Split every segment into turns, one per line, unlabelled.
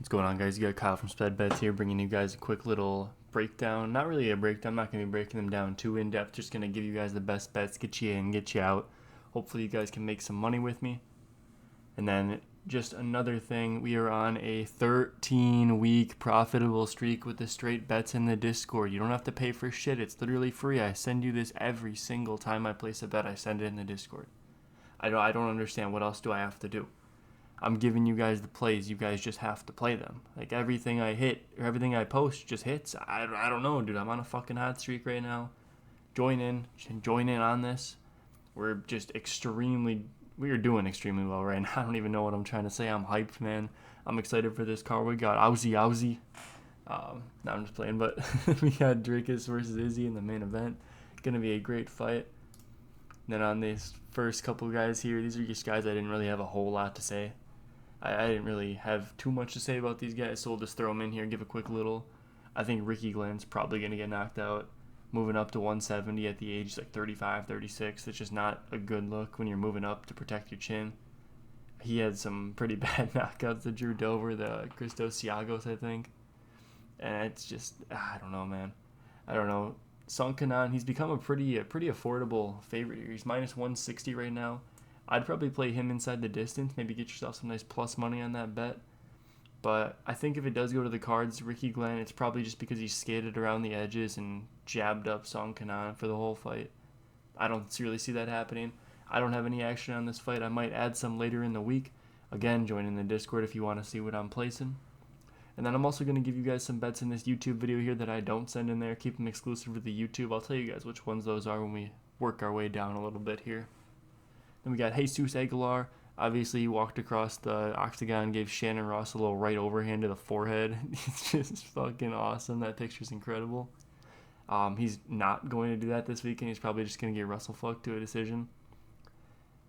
What's going on, guys? You got Kyle from Sped Bets here, bringing you guys a quick little breakdown. Not really a breakdown. I'm not going to be breaking them down too in depth. Just going to give you guys the best bets, get you in, get you out. Hopefully, you guys can make some money with me. And then just another thing, we are on a 13-week profitable streak with the straight bets in the Discord. You don't have to pay for shit. It's literally free. I send you this every single time I place a bet. I send it in the Discord. I don't understand. What else do I have to do? I'm giving you guys the plays. You guys just have to play them. Like, everything I hit or everything I post just hits. I don't know, dude. I'm on a fucking hot streak right now. Join in on this. We are doing extremely well right now. I don't even know what I'm trying to say. I'm hyped, man. I'm excited for this card. We got Owzy. No, I'm just playing, but we got Dricus versus Izzy in the main event. Gonna be a great fight. And then on these first couple guys here, these are just guys I didn't really have a whole lot to say. I didn't really have too much to say about these guys, so we'll just throw them in here and give a quick little. I think Ricky Glenn's probably going to get knocked out. Moving up to 170 at the age like 35, 36. It's just not a good look when you're moving up to protect your chin. He had some pretty bad knockouts, the Drew Dover, the Christos Siagos, I think. And it's just, I don't know, man. I don't know. Sonkanan, he's become a pretty affordable favorite here. He's minus 160 right now. I'd probably play him inside the distance, maybe get yourself some nice plus money on that bet. But I think if it does go to the cards, Ricky Glenn, it's probably just because he skated around the edges and jabbed up Song Kanan for the whole fight. I don't really see that happening. I don't have any action on this fight. I might add some later in the week. Again, join in the Discord if you want to see what I'm placing. And then I'm also going to give you guys some bets in this YouTube video here that I don't send in there. Keep them exclusive for the YouTube. I'll tell you guys which ones those are when we work our way down a little bit here. Then we got Jesus Aguilar. Obviously, he walked across the octagon, gave Shannon Ross a little right overhand to the forehead. It's just fucking awesome. That picture's incredible. He's not going to do that this weekend. He's probably just going to get Russell fucked to a decision.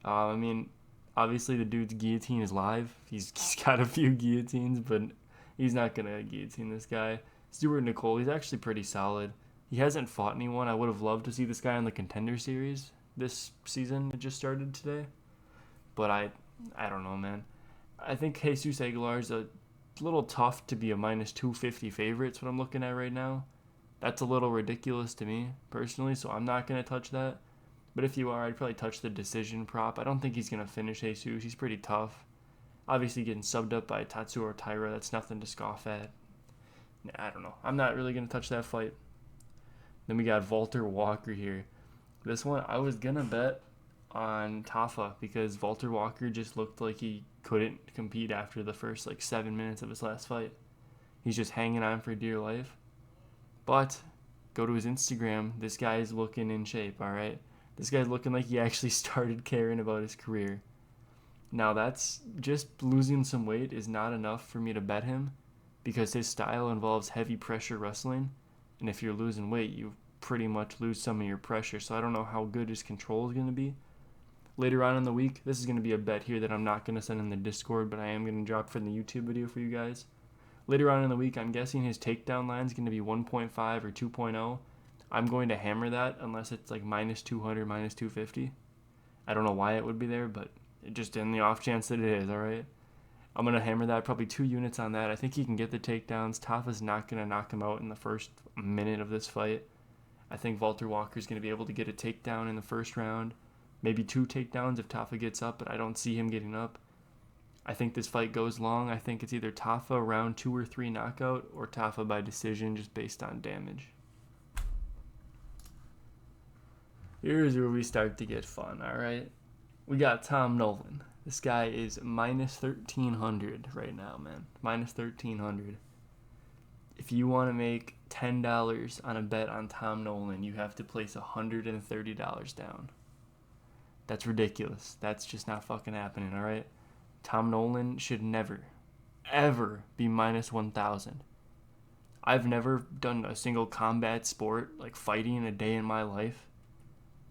I mean, obviously the dude's guillotine is live. He's got a few guillotines, but he's not going to guillotine this guy. Stuart Nicole, he's actually pretty solid. He hasn't fought anyone. I would have loved to see this guy in the Contender Series this season. It just started today. But I don't know, man. I think Jesus Aguilar is a little tough to be a minus 250 favorite. That's what I'm looking at right now. That's a little ridiculous to me, personally, so I'm not going to touch that. But if you are, I'd probably touch the decision prop. I don't think he's going to finish Jesus. He's pretty tough. Obviously, getting subbed up by Tatsuro Taira, that's nothing to scoff at. I don't know. I'm not really going to touch that fight. Then we got Walter Walker here. This one, I was going to bet on Tafa because Walter Walker just looked like he couldn't compete after the first 7 minutes of his last fight. He's just hanging on for dear life. But go to his Instagram. This guy is looking in shape, all right? This guy's looking like he actually started caring about his career. Now, that's just losing some weight is not enough for me to bet him because his style involves heavy pressure wrestling. And if you're losing weight, you pretty much lose some of your pressure. So I don't know how good his control is going to be. Later on in the week, this is going to be a bet here that I'm not going to send in the Discord, but I am going to drop for the YouTube video for you guys. Later on in the week, I'm guessing his takedown line is going to be 1.5 or 2.0. I'm going to hammer that unless it's minus 200, minus 250. I don't know why it would be there, but just in the off chance that it is, all right? I'm going to hammer that, probably 2 units on that. I think he can get the takedowns. Tafa's not going to knock him out in the first minute of this fight. I think Walter Walker's going to be able to get a takedown in the first round. Maybe 2 takedowns if Tafa gets up, but I don't see him getting up. I think this fight goes long. I think it's either Tafa round 2 or 3 knockout or Tafa by decision just based on damage. Here's where we start to get fun, all right? We got Tom Nolan. This guy is minus 1,300 right now, man. Minus 1,300. If you want to make $10 on a bet on Tom Nolan, you have to place $130 down. That's ridiculous. That's just not fucking happening, all right? Tom Nolan should never, ever be minus 1,000. I've never done a single combat sport, like fighting, a day in my life.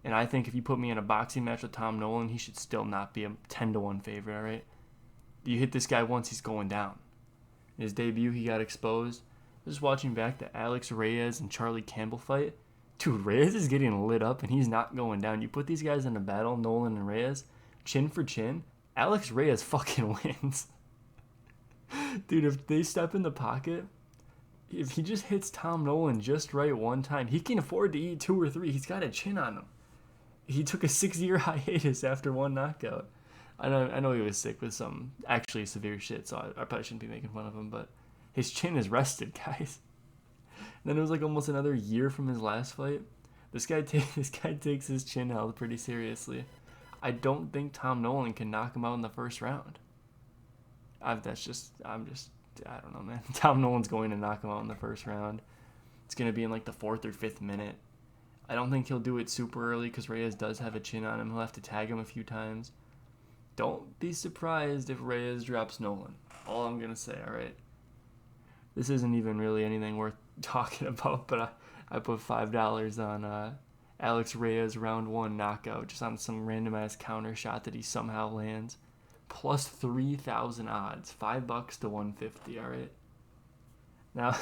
And I think if you put me in a boxing match with Tom Nolan, he should still not be a 10-1 favorite, all right? You hit this guy once, he's going down. In his debut, he got exposed. Just watching back the Alex Reyes and Charlie Campbell fight. Dude, Reyes is getting lit up and he's not going down. You put these guys in a battle, Nolan and Reyes, chin for chin, Alex Reyes fucking wins. Dude, if they step in the pocket, if he just hits Tom Nolan just right one time, he can afford to eat 2 or 3. He's got a chin on him. He took a 6-year hiatus after one knockout. I know he was sick with some actually severe shit, so I probably shouldn't be making fun of him, but his chin is rested, guys. And then it was like almost another year from his last fight. This guy takes his chin health pretty seriously. I don't think Tom Nolan can knock him out in the first round. I don't know, man. Tom Nolan's going to knock him out in the first round. It's going to be in like the 4th or 5th minute. I don't think he'll do it super early because Reyes does have a chin on him. He'll have to tag him a few times. Don't be surprised if Reyes drops Nolan. All I'm going to say, all right? This isn't even really anything worth talking about, but I put $5 on Alex Reyes round 1 knockout just on some random ass counter shot that he somehow lands. Plus 3,000 odds. $5 to 150, all right? Now,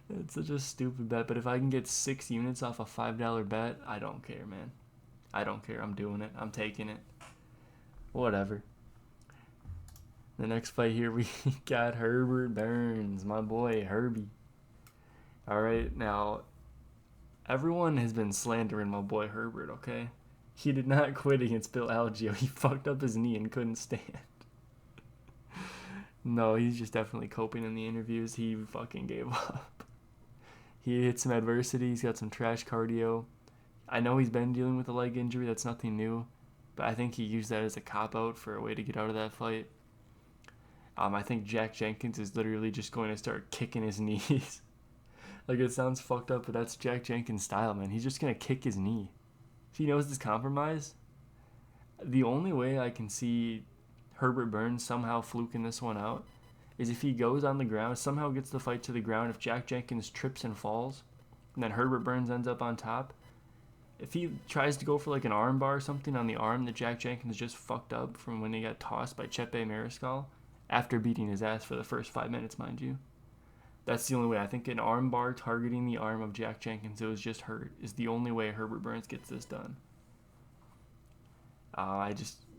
it's such a stupid bet, but if I can get 6 units off a $5 bet, I don't care, man. I don't care. I'm doing it. I'm taking it. Whatever. The next fight here, we got Herbert Burns, my boy Herbie. All right, now, everyone has been slandering my boy Herbert, okay? He did not quit against Bill Algeo. He fucked up his knee and couldn't stand. No, he's just definitely coping in the interviews. He fucking gave up. He hit some adversity. He's got some trash cardio. I know he's been dealing with a leg injury. That's nothing new. But I think he used that as a cop-out for a way to get out of that fight. I think Jack Jenkins is literally just going to start kicking his knees. Like, it sounds fucked up, but that's Jack Jenkins' style, man. He's just going to kick his knee. If he knows this compromise, the only way I can see Herbert Burns somehow fluking this one out is if he goes on the ground, somehow gets the fight to the ground, if Jack Jenkins trips and falls, and then Herbert Burns ends up on top. If he tries to go for like an arm bar or something on the arm that Jack Jenkins just fucked up from when he got tossed by Chepe Mariscal, after beating his ass for the first 5 minutes, mind you. That's the only way. I think an arm bar targeting the arm of Jack Jenkins who was just hurt is the only way Herbert Burns gets this done.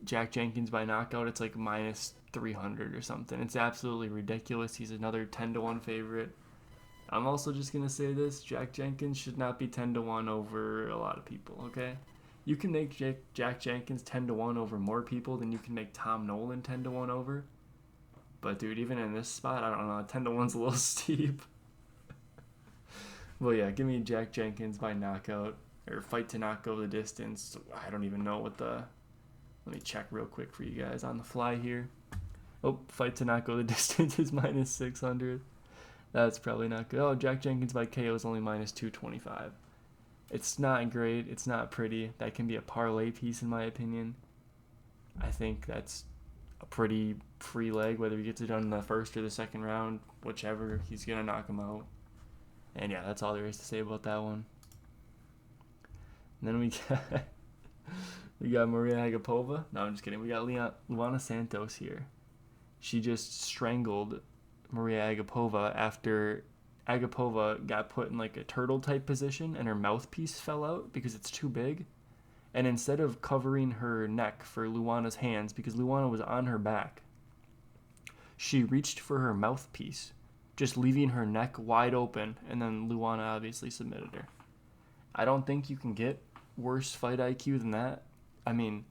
Jack Jenkins by knockout, it's like minus 300 or something. It's absolutely ridiculous. He's another 10 to 1 favorite. I'm also just going to say this. Jack Jenkins should not be 10 to 1 over a lot of people, okay? You can make Jack Jenkins 10 to 1 over more people than you can make Tom Nolan 10 to 1 over. But, dude, even in this spot, I don't know, 10 to 1's a little steep. Well, yeah, give me Jack Jenkins by knockout, or fight to not go the distance. I don't even know what the... Let me check real quick for you guys on the fly here. Oh, fight to not go the distance is minus 600. That's probably not good. Oh, Jack Jenkins by KO is only minus 225. It's not great. It's not pretty. That can be a parlay piece, in my opinion. I think that's a pretty free leg, whether he gets it done in the first or the second round, whichever, he's going to knock him out. And yeah, that's all there is to say about that one. And then we got Maria Agapova. No, I'm just kidding. We got Luana Santos here. She just strangled Maria Agapova after Agapova got put in like a turtle type position and her mouthpiece fell out because it's too big. And instead of covering her neck for Luana's hands, because Luana was on her back, she reached for her mouthpiece, just leaving her neck wide open, and then Luana obviously submitted her. I don't think you can get worse fight IQ than that. I mean,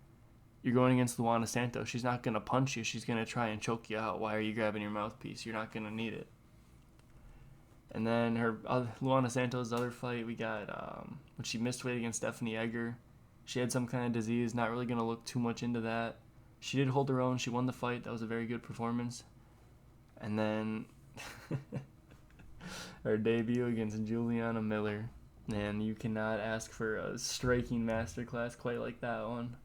you're going against Luana Santos. She's not going to punch you. She's going to try and choke you out. Why are you grabbing your mouthpiece? You're not going to need it. And then Luana Santos' other fight, we got when she missed weight against Stephanie Egger. She had some kind of disease. Not really going to look too much into that. She did hold her own. She won the fight. That was a very good performance. And then her debut against Juliana Miller. Man, you cannot ask for a striking masterclass quite like that one.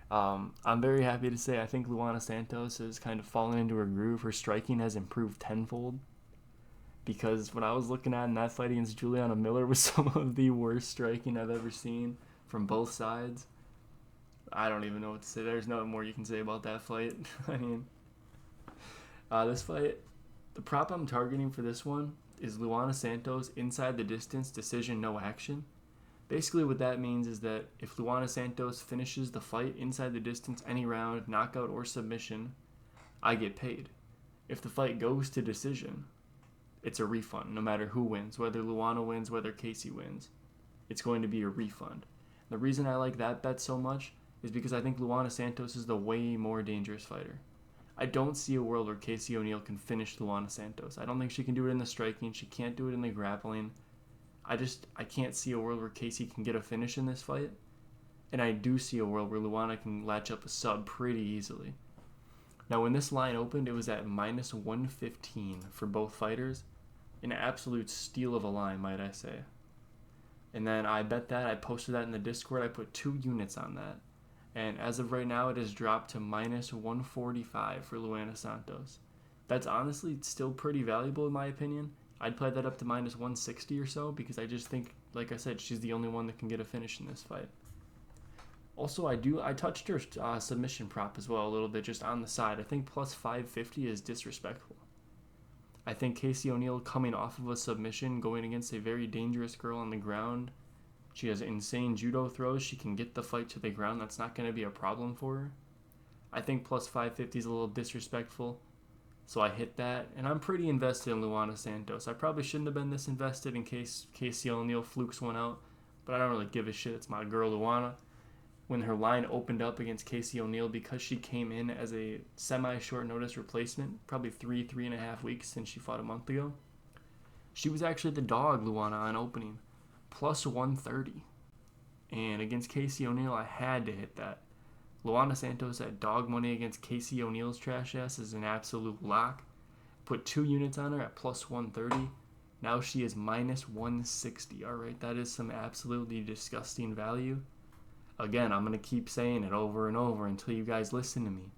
I'm very happy to say I think Luana Santos has kind of fallen into her groove. Her striking has improved tenfold. Because what I was looking at in that fight against Juliana Miller was some of the worst striking I've ever seen from both sides. I don't even know what to say. There's nothing more you can say about that fight. I mean, this fight, the prop I'm targeting for this one is Luana Santos inside the distance, decision, no action. Basically what that means is that if Luana Santos finishes the fight inside the distance any round, knockout or submission, I get paid. If the fight goes to decision, it's a refund, no matter who wins, whether Luana wins, whether Casey wins. It's going to be a refund. The reason I like that bet so much is because I think Luana Santos is the way more dangerous fighter. I don't see a world where Casey O'Neill can finish Luana Santos. I don't think she can do it in the striking. She can't do it in the grappling. I can't see a world where Casey can get a finish in this fight. And I do see a world where Luana can latch up a sub pretty easily. Now, when this line opened, it was at minus 115 for both fighters. An absolute steal of a line, might I say. And then I bet that. I posted that in the Discord. I put 2 units on that. And as of right now, it has dropped to minus 145 for Luana Santos. That's honestly still pretty valuable in my opinion. I'd play that up to minus 160 or so because I just think, like I said, she's the only one that can get a finish in this fight. Also, I touched her submission prop as well a little bit just on the side. I think plus 550 is disrespectful. I think Casey O'Neill coming off of a submission, going against a very dangerous girl on the ground. She has insane judo throws. She can get the fight to the ground. That's not going to be a problem for her. I think plus 550 is a little disrespectful. So I hit that. And I'm pretty invested in Luana Santos. I probably shouldn't have been this invested in case Casey O'Neill flukes one out. But I don't really give a shit. It's my girl Luana. When her line opened up against Casey O'Neill, because she came in as a semi-short notice replacement, probably 3.5 weeks since she fought a month ago, she was actually the dog, Luana, on opening. Plus 130. And against Casey O'Neill, I had to hit that. Luana Santos at dog money against Casey O'Neill's trash ass is an absolute lock. Put 2 units on her at plus 130. Now she is minus 160. Alright, that is some absolutely disgusting value. Again, I'm going to keep saying it over and over until you guys listen to me.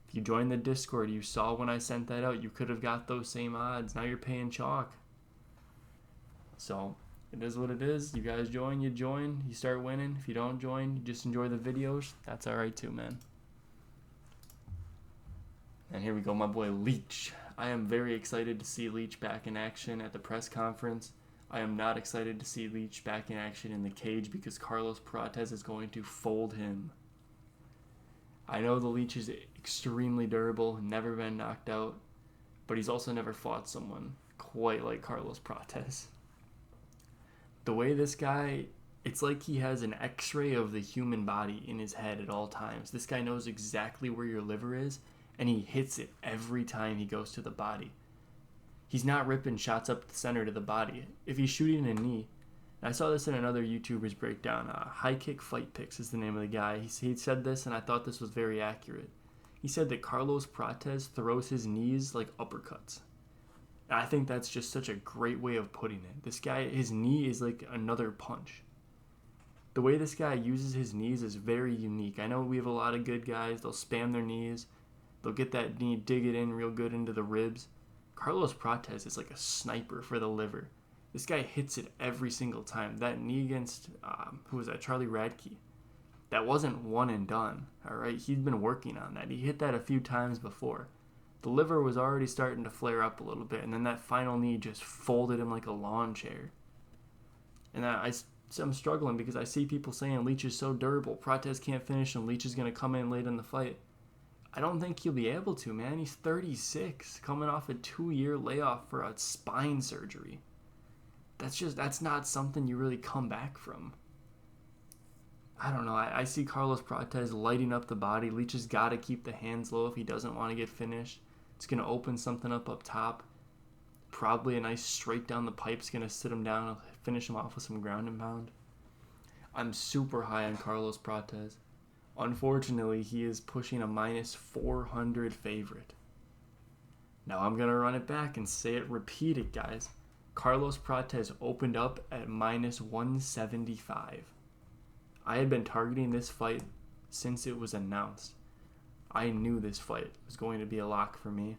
If you joined the Discord, you saw when I sent that out, you could have got those same odds. Now you're paying chalk. So, it is what it is. You guys join, you start winning. If you don't join, you just enjoy the videos. That's alright too, man. And here we go, my boy Leech. I am very excited to see Leech back in action at the press conference. I am not excited to see Leech back in action in the cage because Carlos Prates is going to fold him. I know the Leech is extremely durable, never been knocked out, but he's also never fought someone quite like Carlos Prates. The way this guy, it's like he has an x-ray of the human body in his head at all times. This guy knows exactly where your liver is, and he hits it every time he goes to the body. He's not ripping shots up the center to the body. If he's shooting a knee, and I saw this in another YouTuber's breakdown, High Kick Fight Picks is the name of the guy. He said this, and I thought this was very accurate. He said that Carlos Prates throws his knees like uppercuts. And I think that's just such a great way of putting it. This guy, his knee is like another punch. The way this guy uses his knees is very unique. I know we have a lot of good guys. They'll spam their knees. They'll get that knee, dig it in real good into the ribs. Carlos Prates is like a sniper for the liver. This guy hits it every single time. That knee against, who was that, Charlie Radke, that wasn't one and done, all right? He'd been working on that. He hit that a few times before. The liver was already starting to flare up a little bit, and then that final knee just folded him like a lawn chair. And I'm struggling because I see people saying Leech is so durable, Prates can't finish, and Leech is going to come in late in the fight. I don't think he'll be able to, man. He's 36, coming off a 2-year layoff for a spine surgery. That's not something you really come back from. I don't know. I see Carlos Prates lighting up the body. Leech has got to keep the hands low if he doesn't want to get finished. It's going to open something up top. Probably a nice straight down the pipe's going to sit him down and finish him off with some ground and pound. I'm super high on Carlos Prates. Unfortunately, he is pushing a minus 400 favorite. Now I'm going to run it back and say it, repeat it, guys. Carlos Prates opened up at minus 175. I had been targeting this fight since it was announced. I knew this fight was going to be a lock for me.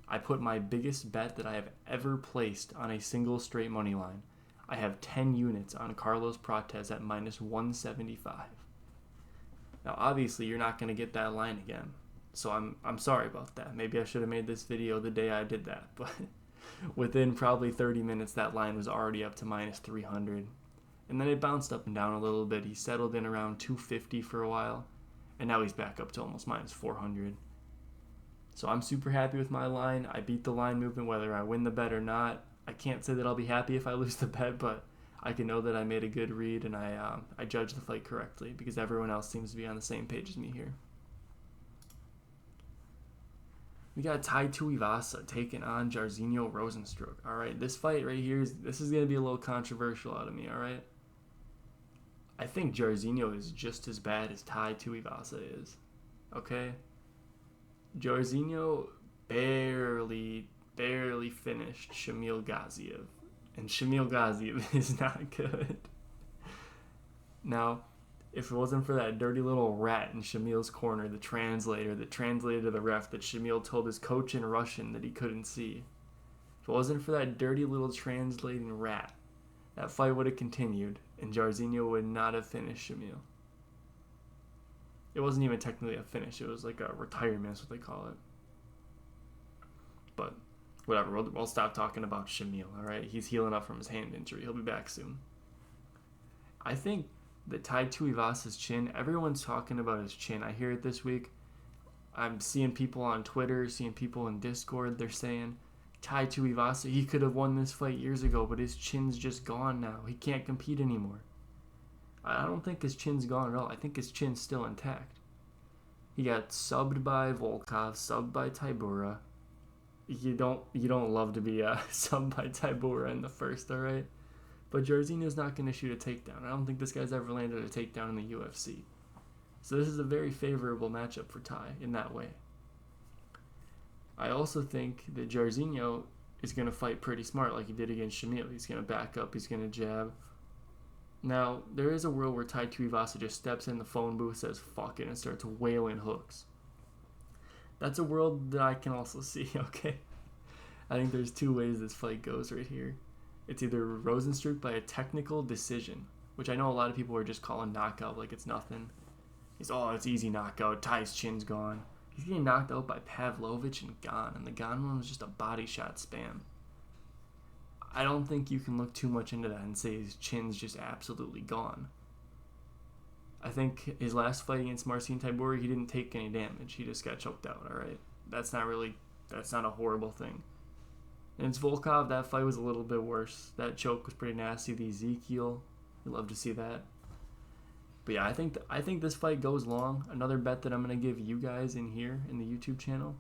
I put my biggest bet that I have ever placed on a single straight money line. I have 10 units on Carlos Prates at minus 175. Now, obviously, you're not going to get that line again. So I'm sorry about that. Maybe I should have made this video the day I did that. But within probably 30 minutes, that line was already up to minus 300. And then it bounced up and down a little bit. He settled in around 250 for a while. And now he's back up to almost minus 400. So I'm super happy with my line. I beat the line movement whether I win the bet or not. I can't say that I'll be happy if I lose the bet, but I can know that I made a good read and I judged the fight correctly because everyone else seems to be on the same page as me here. We got Tai Tuivasa taking on Jairzinho Rozenstruik. All right, this fight right here, this is going to be a little controversial out of me, all right? I think Jairzinho is just as bad as Tai Tuivasa is, okay? Jairzinho barely finished Shamil Gaziev, and Shamil Gaziev is not good. Now, if it wasn't for that dirty little rat in Shamil's corner, the translator that translated to the ref that Shamil told his coach in Russian that he couldn't see, if it wasn't for that dirty little translating rat, that fight would have continued, and Jairzinho would not have finished Shamil. It wasn't even technically a finish. It was like a retirement, is what they call it. But whatever, we'll stop talking about Shamil, all right? He's healing up from his hand injury. He'll be back soon. I think that Tai Tuivasa's chin, everyone's talking about his chin. I hear it this week. I'm seeing people on Twitter, seeing people in Discord, they're saying, Tai Tuivasa, he could have won this fight years ago, but his chin's just gone now. He can't compete anymore. I don't think his chin's gone at all. I think his chin's still intact. He got subbed by Volkov, subbed by Tybura. You don't love to be subbed by Tybura in the first, all right? But Jairzinho's not going to shoot a takedown. I don't think this guy's ever landed a takedown in the UFC. So this is a very favorable matchup for Tai in that way. I also think that Jairzinho is going to fight pretty smart like he did against Shamil. He's going to back up. He's going to jab. Now, there is a world where Tai Tuivasa just steps in the phone booth, says fuck it, and starts wailing hooks. That's a world that I can also see, okay? I think there's two ways this fight goes right here. It's either Rozenstruik by a technical decision, which I know a lot of people are just calling knockout like it's nothing. It's easy knockout. Tai's chin's gone. He's getting knocked out by Pavlovich and Gane, and the Gane one was just a body shot spam. I don't think you can look too much into that and say his chin's just absolutely gone. I think his last fight against Marcin Tybura, he didn't take any damage. He just got choked out, alright? That's not a horrible thing. And it's Volkov, that fight was a little bit worse. That choke was pretty nasty. The Ezekiel, you love to see that. But yeah, I think this fight goes long. Another bet that I'm going to give you guys in here in the YouTube channel.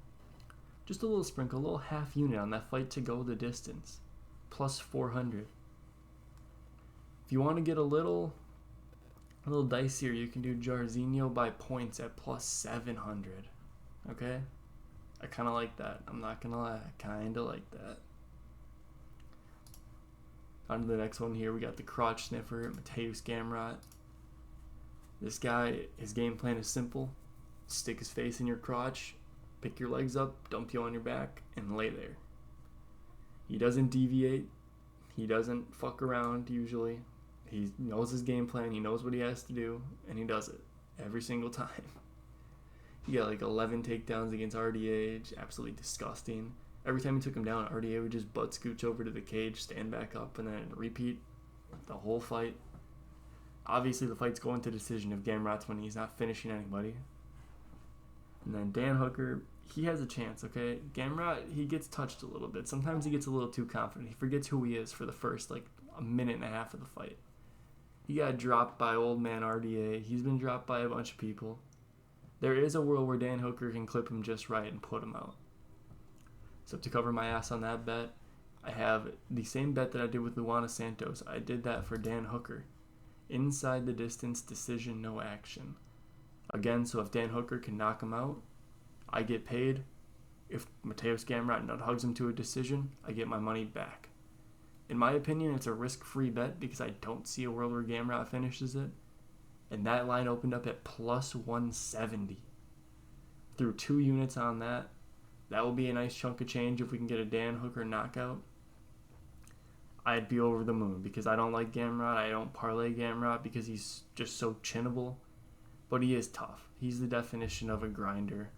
Just a little sprinkle, a little half unit on that fight to go the distance. Plus 400. If you want to get a little dicier, you can do Jairzinho by points at plus 700. Okay? I kind of like that. I'm not going to lie. I kind of like that. On to the next one here. We got the crotch sniffer, Mateusz Gamrot. This guy, his game plan is simple. Stick his face in your crotch, pick your legs up, dump you on your back, and lay there. He doesn't deviate. He doesn't fuck around usually. He knows his game plan. He knows what he has to do, and he does it every single time. He got like 11 takedowns against RDA. Absolutely disgusting. Every time he took him down, RDA would just butt scooch over to the cage, stand back up, and then repeat the whole fight. Obviously, the fight's going to decision if Gamrot's winning. He's not finishing anybody. And then Dan Hooker, he has a chance, okay? Gamrot, he gets touched a little bit. Sometimes he gets a little too confident. He forgets who he is for the first, a minute and a half of the fight. He got dropped by old man RDA. He's been dropped by a bunch of people. There is a world where Dan Hooker can clip him just right and put him out. So to cover my ass on that bet, I have the same bet that I did with Luana Santos. I did that for Dan Hooker. Inside the distance, decision, no action. Again, so if Dan Hooker can knock him out, I get paid. If Mateusz Gamrot nut hugs him to a decision, I get my money back. In my opinion, it's a risk-free bet because I don't see a world where Gamrot finishes it. And that line opened up at plus 170. Threw 2 units on that. That will be a nice chunk of change if we can get a Dan Hooker knockout. I'd be over the moon because I don't like Gamrot. I don't parlay Gamrot because he's just so chinnable. But he is tough. He's the definition of a grinder.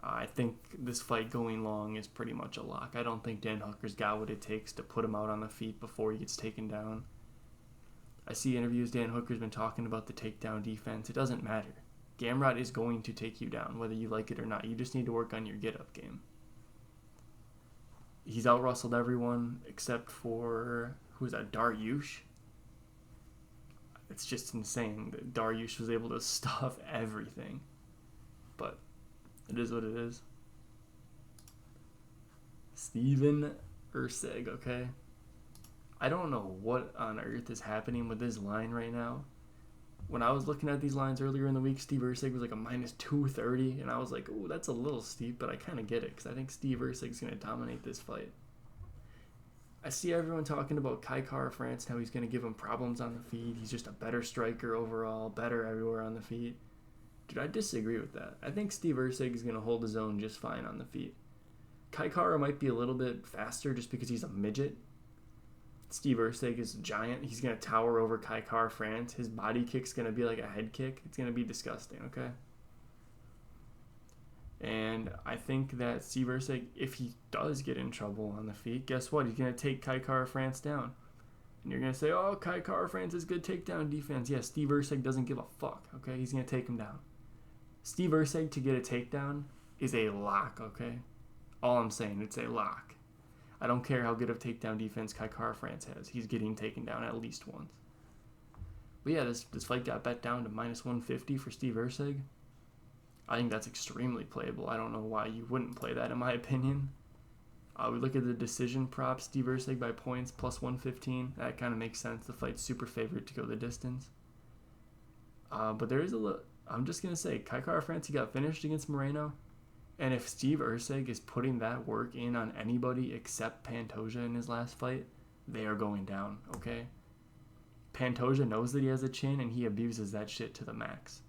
I think this fight going long is pretty much a lock. I don't think Dan Hooker's got what it takes to put him out on the feet before he gets taken down. I see interviews Dan Hooker's been talking about the takedown defense. It doesn't matter. Gamrot is going to take you down, whether you like it or not. You just need to work on your get-up game. He's out-rustled everyone except for, who's that, Dariush? It's just insane that Dariush was able to stuff everything. But it is what it is. Steven Ursig, okay? I don't know what on earth is happening with this line right now. When I was looking at these lines earlier in the week, Steve Ursig was like a minus 230, and I was like, oh, that's a little steep, but I kind of get it, because I think Steve Ursig's going to dominate this fight. I see everyone talking about Kai Kara-France, how he's going to give him problems on the feet. He's just a better striker overall, better everywhere on the feet. Dude, I disagree with that. I think Steve Ursig is going to hold his own just fine on the feet. Kai Kara might be a little bit faster just because he's a midget. Steve Ursig is a giant. He's going to tower over Kai Kara-France. His body kick's going to be like a head kick. It's going to be disgusting, okay? And I think that Steve Ursig, if he does get in trouble on the feet, guess what? He's going to take Kai Kara-France down. And you're going to say, oh, Kai Kara-France is good takedown defense. Yeah, Steve Ursig doesn't give a fuck, okay? He's going to take him down. Steve Ursig to get a takedown is a lock, okay? All I'm saying, it's a lock. I don't care how good of takedown defense Kai Kara-France has. He's getting taken down at least once. But yeah, this fight got bet down to minus 150 for Steve Ursig. I think that's extremely playable. I don't know why you wouldn't play that, in my opinion. We look at the decision prop, Steve Ursig by points, plus 115. That kind of makes sense. The fight's super favorite to go the distance. But there is a little... I'm just going to say, Kai Kara-France, he got finished against Moreno. And if Steve Ursig is putting that work in on anybody except Pantoja in his last fight, they are going down, okay? Pantoja knows that he has a chin, and he abuses that shit to the max.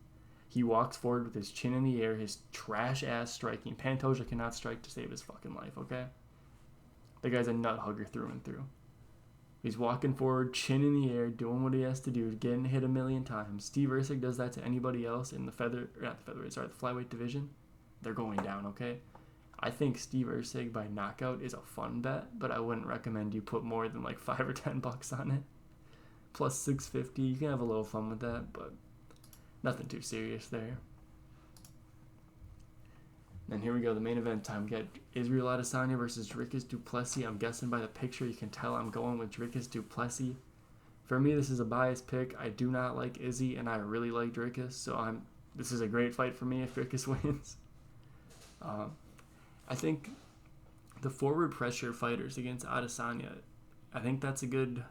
He walks forward with his chin in the air, his trash-ass striking. Pantoja cannot strike to save his fucking life, okay? The guy's a nut hugger through and through. He's walking forward, chin in the air, doing what he has to do, getting hit a million times. Steve Ursig does that to anybody else in the flyweight division. They're going down, okay? I think Steve Ursig by knockout is a fun bet, but I wouldn't recommend you put more than like $5 or $10 on it. Plus 650, you can have a little fun with that, but nothing too serious there. Then here we go, the main event time. We got Israel Adesanya versus Dricus du Plessis. I'm guessing by the picture you can tell I'm going with Dricus du Plessis. For me, this is a biased pick. I do not like Izzy, and I really like Dricus, so this is a great fight for me if Dricus wins. I think the forward pressure fighters against Adesanya, I think that's a good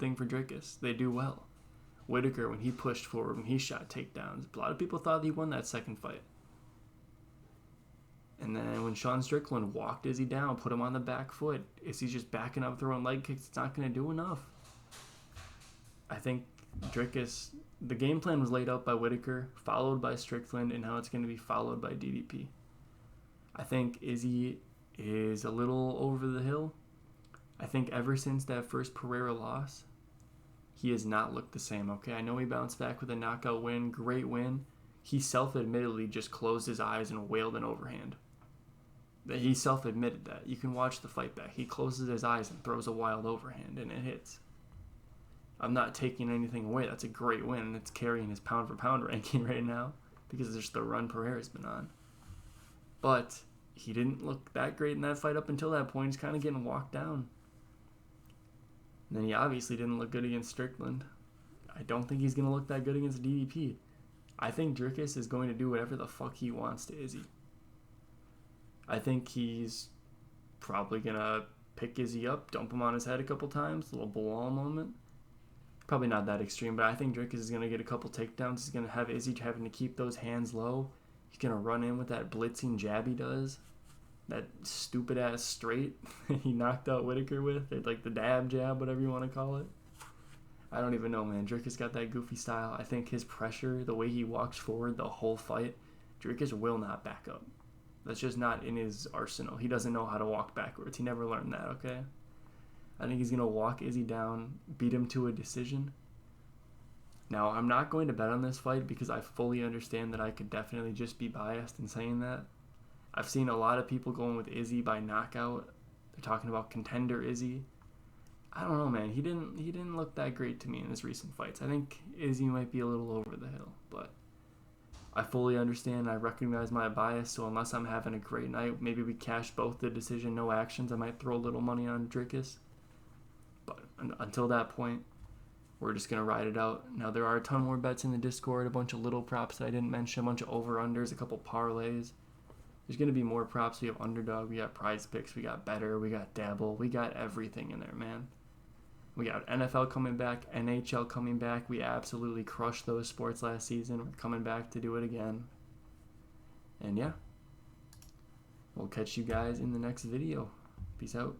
thing for Dricus. They do well. Whitaker, when he pushed forward, when he shot takedowns, a lot of people thought he won that second fight. And then when Sean Strickland walked Izzy down, put him on the back foot, Izzy's just backing up, throwing leg kicks. It's not going to do enough. I think Dricus, the game plan was laid out by Whitaker, followed by Strickland, and now it's going to be followed by DDP. I think Izzy is a little over the hill. I think ever since that first Pereira loss, he has not looked the same, okay? I know he bounced back with a knockout win, great win. He self-admittedly just closed his eyes and wailed an overhand. He self-admitted that. You can watch the fight back. He closes his eyes and throws a wild overhand, and it hits. I'm not taking anything away. That's a great win, and it's carrying his pound-for-pound ranking right now because of just the run Pereira's been on. But he didn't look that great in that fight up until that point. He's kind of getting walked down. And then he obviously didn't look good against Strickland. I don't think he's going to look that good against DDP. I think Dricus is going to do whatever the fuck he wants to Izzy. I think he's probably going to pick Izzy up, dump him on his head a couple times, a little Bilal moment. Probably not that extreme, but I think Dricus is going to get a couple takedowns. He's going to have Izzy having to keep those hands low. He's going to run in with that blitzing jab he does. That stupid-ass straight he knocked out Whitaker with. Like the dab jab, whatever you want to call it. I don't even know, man. Dricus got that goofy style. I think his pressure, the way he walks forward the whole fight, Dricus will not back up. That's just not in his arsenal. He doesn't know how to walk backwards. He never learned that, okay? I think he's going to walk Izzy down, beat him to a decision. Now, I'm not going to bet on this fight because I fully understand that I could definitely just be biased in saying that. I've seen a lot of people going with Izzy by knockout. They're talking about contender Izzy. I don't know, man. He didn't look that great to me in his recent fights. I think Izzy might be a little over the hill, but I fully understand. I recognize my bias, so unless I'm having a great night, maybe we cash both the decision, no actions. I might throw a little money on Dricus. But until that point, we're just going to ride it out. Now, there are a ton more bets in the Discord, a bunch of little props that I didn't mention, a bunch of over-unders, a couple parlays. There's going to be more props. We have Underdog, we got Prize Picks, we got Better, we got Dabble. We got everything in there, man. We got NFL coming back, NHL coming back. We absolutely crushed those sports last season. We're coming back to do it again. And yeah, we'll catch you guys in the next video. Peace out.